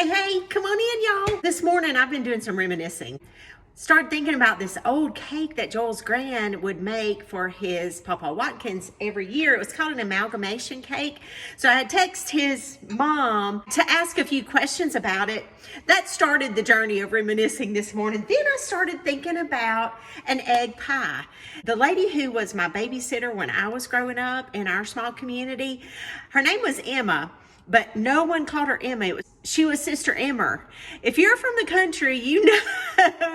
Hey, come on in, y'all. This morning, I've been doing some reminiscing. Started thinking about this old cake that Joel's gran would make for his Papa Watkins every year. It was called an amalgamation cake. So I texted his mom to ask a few questions about it. That started the journey of reminiscing this morning. Then I started thinking about an egg pie. The lady who was my babysitter when I was growing up in our small community, her name was Emma. But no one called her Emma. She was Sister Emmer. If you're from the country, you know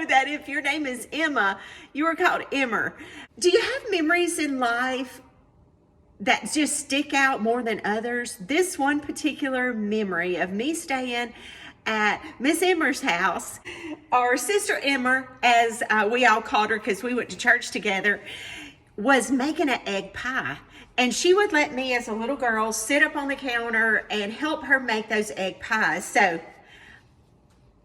that if your name is Emma, you are called Emmer. Do you have memories in life that just stick out more than others? This one particular memory of me staying at Miss Emmer's house, or Sister Emmer, as we all called her because we went to church together, was making an egg pie. And she would let me, as a little girl, sit up on the counter and help her make those egg pies. So,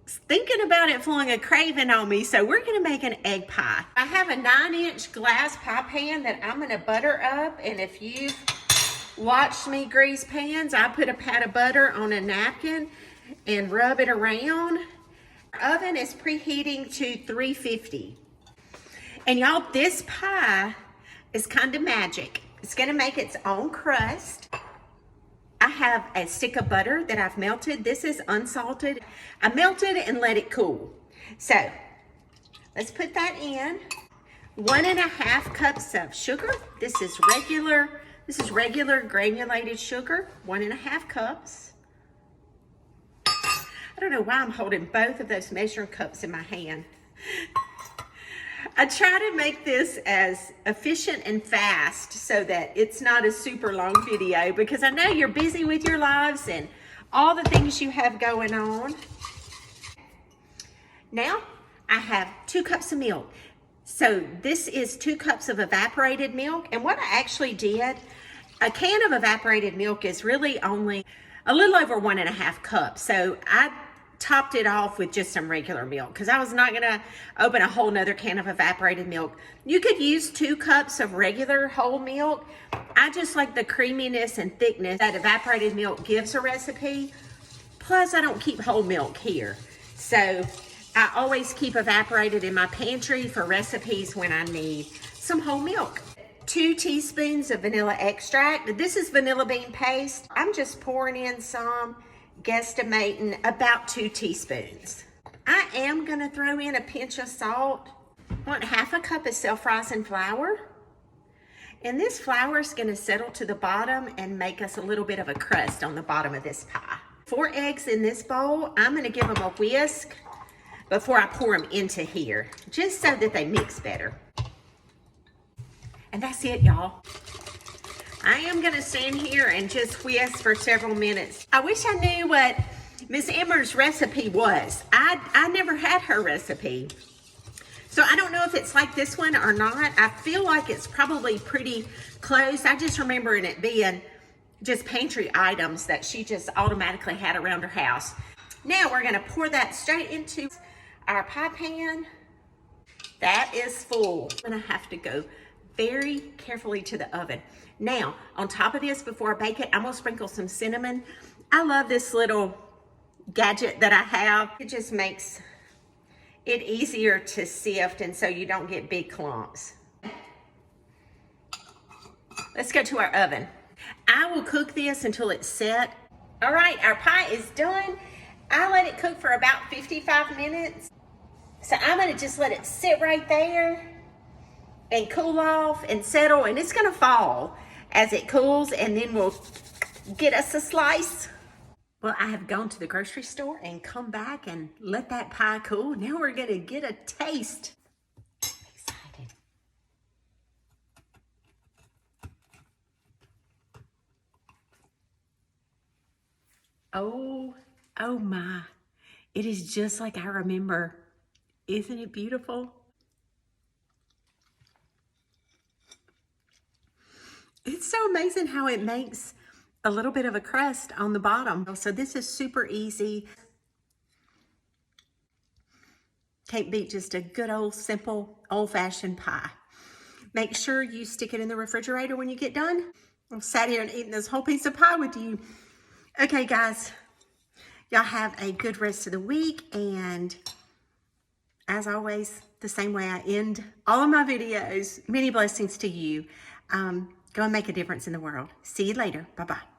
thinking about it flowing a craving on me, so we're gonna make an egg pie. I have a 9-inch glass pie pan that I'm gonna butter up. And if you've watched me grease pans, I put a pat of butter on a napkin and rub it around. Our oven is preheating to 350. And y'all, this pie is kind of magic. It's gonna make its own crust. I have a stick of butter that I've melted. This is unsalted. I melted and let it cool. So let's put that in. 1.5 cups of sugar. This is regular granulated sugar, 1.5 cups. I don't know why I'm holding both of those measuring cups in my hand. I try to make this as efficient and fast so that it's not a super long video, because I know you're busy with your lives and all the things you have going on. Now I have 2 cups of milk. So this is 2 cups of evaporated milk. And what I actually did, a can of evaporated milk is really only a little over 1.5 cups. So I topped it off with just some regular milk because I was not gonna open a whole nother can of evaporated milk. You could use 2 cups of regular whole milk. I just like the creaminess and thickness that evaporated milk gives a recipe. Plus, I don't keep whole milk here. So I always keep evaporated in my pantry for recipes when I need some whole milk. 2 teaspoons of vanilla extract. This is vanilla bean paste. I'm just pouring in some, guesstimating about 2 teaspoons. I am gonna throw in a pinch of salt. I want 1/2 cup of self-rising flour. And this flour is gonna settle to the bottom and make us a little bit of a crust on the bottom of this pie. 4 eggs in this bowl. I'm gonna give them a whisk before I pour them into here, just so that they mix better. And that's it, y'all. I am gonna stand here and just whisk for several minutes. I wish I knew what Miss Emmer's recipe was. I never had her recipe. So I don't know if it's like this one or not. I feel like it's probably pretty close. I just remember it being just pantry items that she just automatically had around her house. Now we're gonna pour that straight into our pie pan. That is full. I'm gonna have to go very carefully to the oven. Now, on top of this, before I bake it, I'm gonna sprinkle some cinnamon. I love this little gadget that I have. It just makes it easier to sift, and so you don't get big clumps. Let's go to our oven. I will cook this until it's set. All right, our pie is done. I let it cook for about 55 minutes. So I'm gonna just let it sit right there and cool off and settle, and it's gonna fall as it cools, and then we'll get us a slice. Well, I have gone to the grocery store and come back and let that pie cool. Now we're gonna get a taste. I'm excited. Oh my. It is just like I remember. Isn't it beautiful? It's so amazing how it makes a little bit of a crust on the bottom. So this is super easy. Can't beat just a good old simple old-fashioned pie. Make sure you stick it in the refrigerator when you get done. I've sat here and eaten this whole piece of pie with you. Okay, guys, Y'all have a good rest of the week, and as always, the same way I end all of my videos, many blessings to you. Go and make a difference in the world. See you later. Bye-bye.